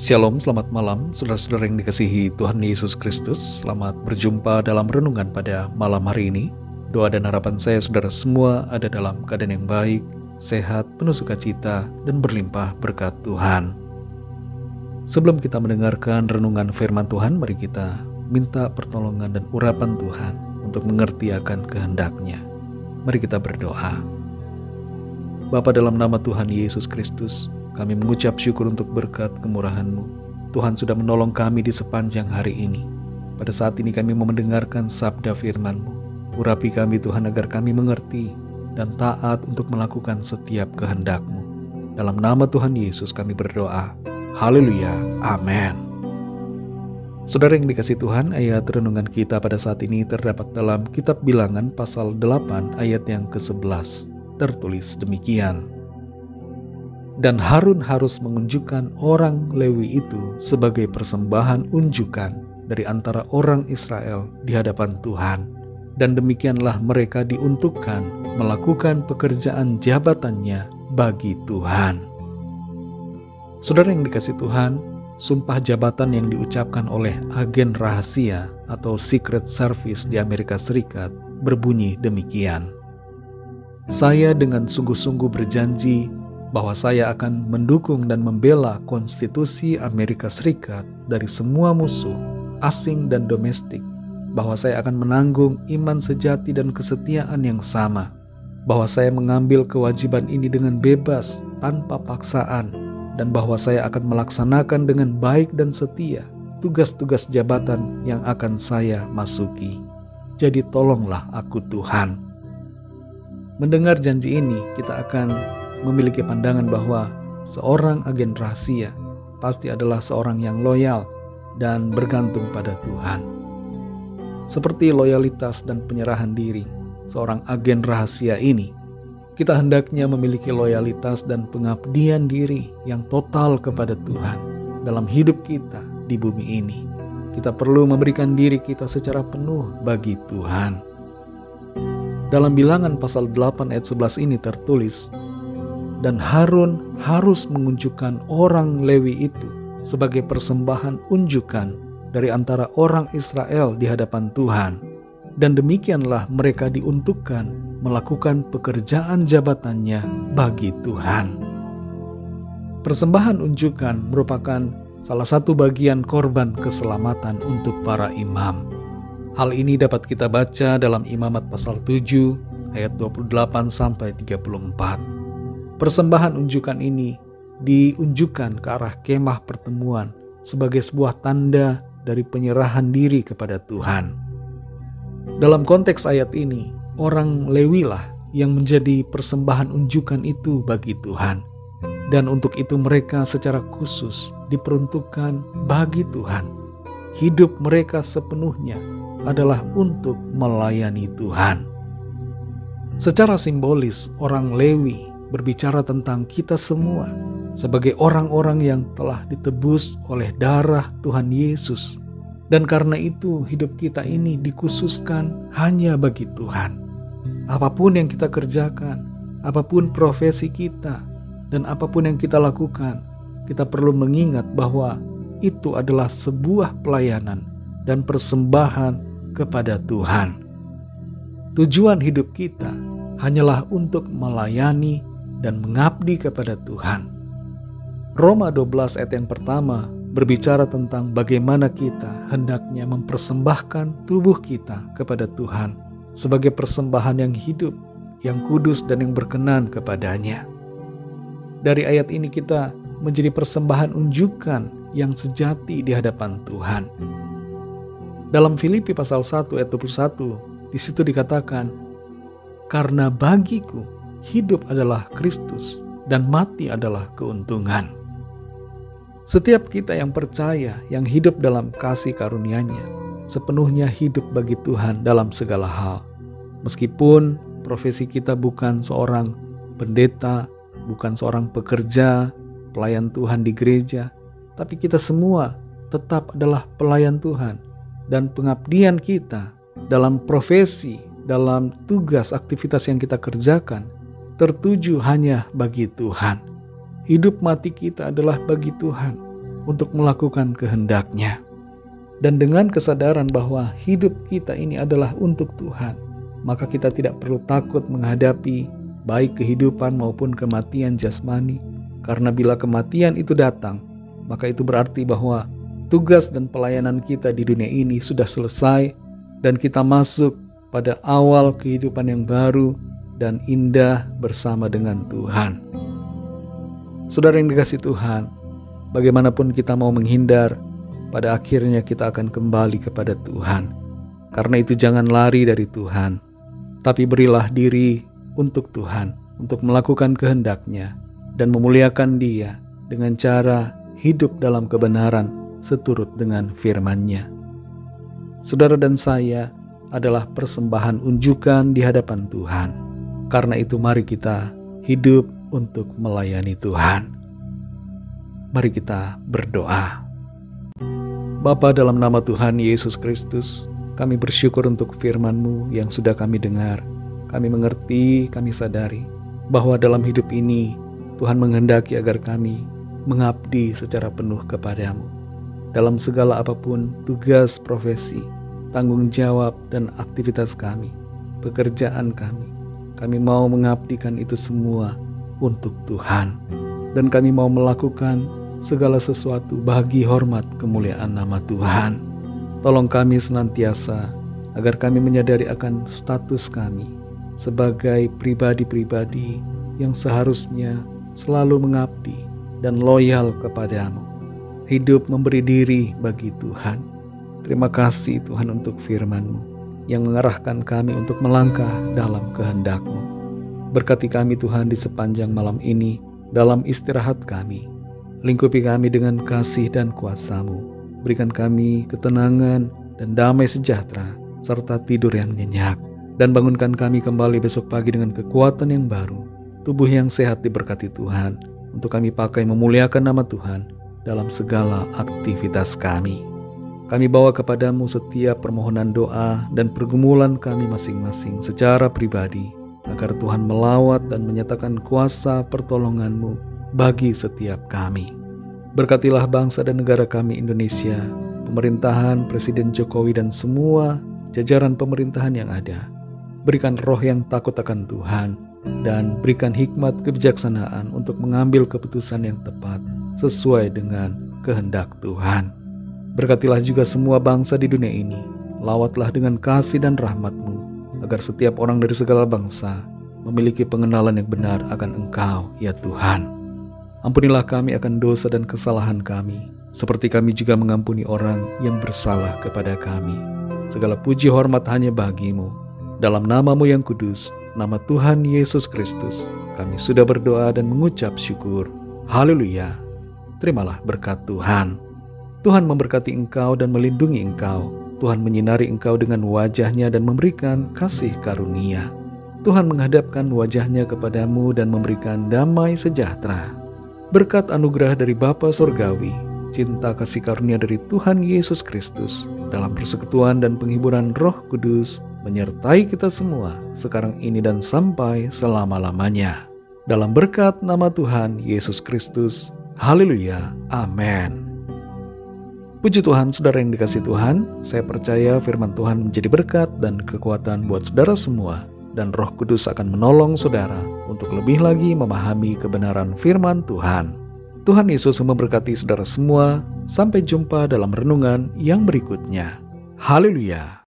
Shalom, selamat malam saudara-saudara yang dikasihi Tuhan Yesus Kristus. Selamat berjumpa dalam renungan pada malam hari ini. Doa dan harapan saya saudara semua ada dalam keadaan yang baik, sehat, penuh sukacita, dan berlimpah berkat Tuhan. Sebelum kita mendengarkan renungan firman Tuhan, mari kita minta pertolongan dan urapan Tuhan untuk mengerti akan kehendak-Nya. Mari kita berdoa. Bapa, dalam nama Tuhan Yesus Kristus, kami mengucap syukur untuk berkat kemurahan-Mu. Tuhan sudah menolong kami di sepanjang hari ini. Pada saat ini kami mau mendengarkan sabda firman-Mu. Urapi kami Tuhan agar kami mengerti dan taat untuk melakukan setiap kehendak-Mu. Dalam nama Tuhan Yesus kami berdoa. Haleluya. Amin. Saudara yang dikasihi Tuhan, ayat renungan kita pada saat ini terdapat dalam kitab Bilangan pasal 8 ayat yang ke-11. Tertulis demikian. Dan Harun harus menunjukkan orang Lewi itu sebagai persembahan unjukan dari antara orang Israel di hadapan Tuhan. Dan demikianlah mereka diuntukkan melakukan pekerjaan jabatannya bagi Tuhan. Saudara yang dikasihi Tuhan, sumpah jabatan yang diucapkan oleh agen rahasia atau Secret Service di Amerika Serikat berbunyi demikian. Saya dengan sungguh-sungguh berjanji bahwa saya akan mendukung dan membela konstitusi Amerika Serikat dari semua musuh, asing dan domestik, bahwa saya akan menanggung iman sejati dan kesetiaan yang sama, bahwa saya mengambil kewajiban ini dengan bebas, tanpa paksaan, dan bahwa saya akan melaksanakan dengan baik dan setia tugas-tugas jabatan yang akan saya masuki. Jadi tolonglah aku Tuhan. Mendengar janji ini, kita akan memiliki pandangan bahwa seorang agen rahasia pasti adalah seorang yang loyal dan bergantung pada Tuhan. Seperti loyalitas dan penyerahan diri seorang agen rahasia ini, kita hendaknya memiliki loyalitas dan pengabdian diri yang total kepada Tuhan dalam hidup kita di bumi ini. Kita perlu memberikan diri kita secara penuh bagi Tuhan. Dalam Bilangan pasal 8 ayat 11 ini tertulis, dan Harun harus menunjukkan orang Lewi itu sebagai persembahan unjukan dari antara orang Israel di hadapan Tuhan. Dan demikianlah mereka diuntukkan melakukan pekerjaan jabatannya bagi Tuhan. Persembahan unjukan merupakan salah satu bagian korban keselamatan untuk para imam. Hal ini dapat kita baca dalam Imamat pasal 7 ayat 28 sampai 34. Persembahan unjukan ini diunjukkan ke arah kemah pertemuan sebagai sebuah tanda dari penyerahan diri kepada Tuhan. Dalam konteks ayat ini, orang Lewi lah yang menjadi persembahan unjukan itu bagi Tuhan. Dan untuk itu mereka secara khusus diperuntukkan bagi Tuhan. Hidup mereka sepenuhnya adalah untuk melayani Tuhan. Secara simbolis, orang Lewi berbicara tentang kita semua sebagai orang-orang yang telah ditebus oleh darah Tuhan Yesus. Dan karena itu hidup kita ini dikhususkan hanya bagi Tuhan. Apapun yang kita kerjakan, apapun profesi kita, dan apapun yang kita lakukan, kita perlu mengingat bahwa itu adalah sebuah pelayanan dan persembahan kepada Tuhan. Tujuan hidup kita hanyalah untuk melayani dan mengabdi kepada Tuhan. Roma 12 ayat yang pertama berbicara tentang bagaimana kita hendaknya mempersembahkan tubuh kita kepada Tuhan sebagai persembahan yang hidup, yang kudus dan yang berkenan kepadanya. Dari ayat ini kita menjadi persembahan unjukan yang sejati di hadapan Tuhan. Dalam Filipi pasal 1 ayat 21, di situ dikatakan, karena bagiku hidup adalah Kristus dan mati adalah keuntungan. Setiap kita yang percaya, yang hidup dalam kasih karunia-Nya, sepenuhnya hidup bagi Tuhan dalam segala hal. Meskipun profesi kita bukan seorang pendeta, bukan seorang pekerja, pelayan Tuhan di gereja, tapi kita semua tetap adalah pelayan Tuhan. Dan pengabdian kita dalam profesi, dalam tugas aktivitas yang kita kerjakan, tertuju hanya bagi Tuhan. Hidup mati kita adalah bagi Tuhan. untuk melakukan kehendak-Nya. Dan dengan kesadaran bahwa hidup kita ini adalah untuk Tuhan, maka kita tidak perlu takut menghadapi baik kehidupan maupun kematian jasmani. Karena bila kematian itu datang, maka itu berarti bahwa tugas dan pelayanan kita di dunia ini sudah selesai dan kita masuk pada awal kehidupan yang baru dan indah bersama dengan Tuhan. Saudara yang dikasihi Tuhan, bagaimanapun kita mau menghindar, pada akhirnya kita akan kembali kepada Tuhan. Karena itu jangan lari dari Tuhan, tapi berilah diri untuk Tuhan, untuk melakukan kehendak-Nya dan memuliakan Dia dengan cara hidup dalam kebenaran seturut dengan firman-Nya. Saudara dan saya adalah persembahan unjukan di hadapan Tuhan. Karena itu mari kita hidup untuk melayani Tuhan. Mari kita berdoa. Bapa, dalam nama Tuhan Yesus Kristus, kami bersyukur untuk firman-Mu yang sudah kami dengar. Kami mengerti, kami sadari bahwa dalam hidup ini Tuhan menghendaki agar kami mengabdi secara penuh kepada-Mu. Dalam segala apapun tugas, profesi, tanggung jawab, dan aktivitas kami, pekerjaan kami mau mengabdikan itu semua untuk Tuhan. Dan kami mau melakukan segala sesuatu bagi hormat kemuliaan nama Tuhan. Tolong kami senantiasa agar kami menyadari akan status kami sebagai pribadi-pribadi yang seharusnya selalu mengabdi dan loyal kepadamu. Hidup memberi diri bagi Tuhan. Terima kasih Tuhan untuk firman-Mu yang mengarahkan kami untuk melangkah dalam kehendak-Mu. Berkati kami Tuhan di sepanjang malam ini dalam istirahat kami. Lingkupi kami dengan kasih dan kuasa-Mu. Berikan kami ketenangan dan damai sejahtera serta tidur yang nyenyak. Dan bangunkan kami kembali besok pagi dengan kekuatan yang baru. Tubuh yang sehat diberkati Tuhan. Untuk kami pakai memuliakan nama Tuhan dalam segala aktivitas kami. Kami bawa kepadamu setiap permohonan doa dan pergumulan kami masing-masing secara pribadi. Agar Tuhan melawat dan menyatakan kuasa pertolongan-Mu bagi setiap kami. Berkatilah bangsa dan negara kami Indonesia, pemerintahan Presiden Jokowi dan semua jajaran pemerintahan yang ada. Berikan roh yang takut akan Tuhan dan berikan hikmat kebijaksanaan untuk mengambil keputusan yang tepat sesuai dengan kehendak Tuhan. Berkatilah juga semua bangsa di dunia ini. Lawatlah dengan kasih dan rahmat-Mu agar setiap orang dari segala bangsa memiliki pengenalan yang benar akan Engkau, ya Tuhan. Ampunilah kami akan dosa dan kesalahan kami, seperti kami juga mengampuni orang yang bersalah kepada kami. Segala puji hormat hanya bagi-Mu. Dalam nama-Mu yang kudus, nama Tuhan Yesus Kristus, kami sudah berdoa dan mengucap syukur. Haleluya. Terimalah berkat Tuhan. Tuhan memberkati engkau dan melindungi engkau. Tuhan menyinari engkau dengan wajah-Nya dan memberikan kasih karunia. Tuhan menghadapkan wajah-Nya kepadamu dan memberikan damai sejahtera. Berkat anugerah dari Bapa Sorgawi, cinta kasih karunia dari Tuhan Yesus Kristus, dalam persekutuan dan penghiburan Roh Kudus, menyertai kita semua, sekarang ini dan sampai selama-lamanya. Dalam berkat nama Tuhan Yesus Kristus, haleluya, amin. Puji Tuhan, saudara yang dikasihi Tuhan, saya percaya firman Tuhan menjadi berkat dan kekuatan buat saudara semua. Dan Roh Kudus akan menolong saudara untuk lebih lagi memahami kebenaran firman Tuhan. Tuhan Yesus memberkati saudara semua. Sampai jumpa dalam renungan yang berikutnya. Haleluya.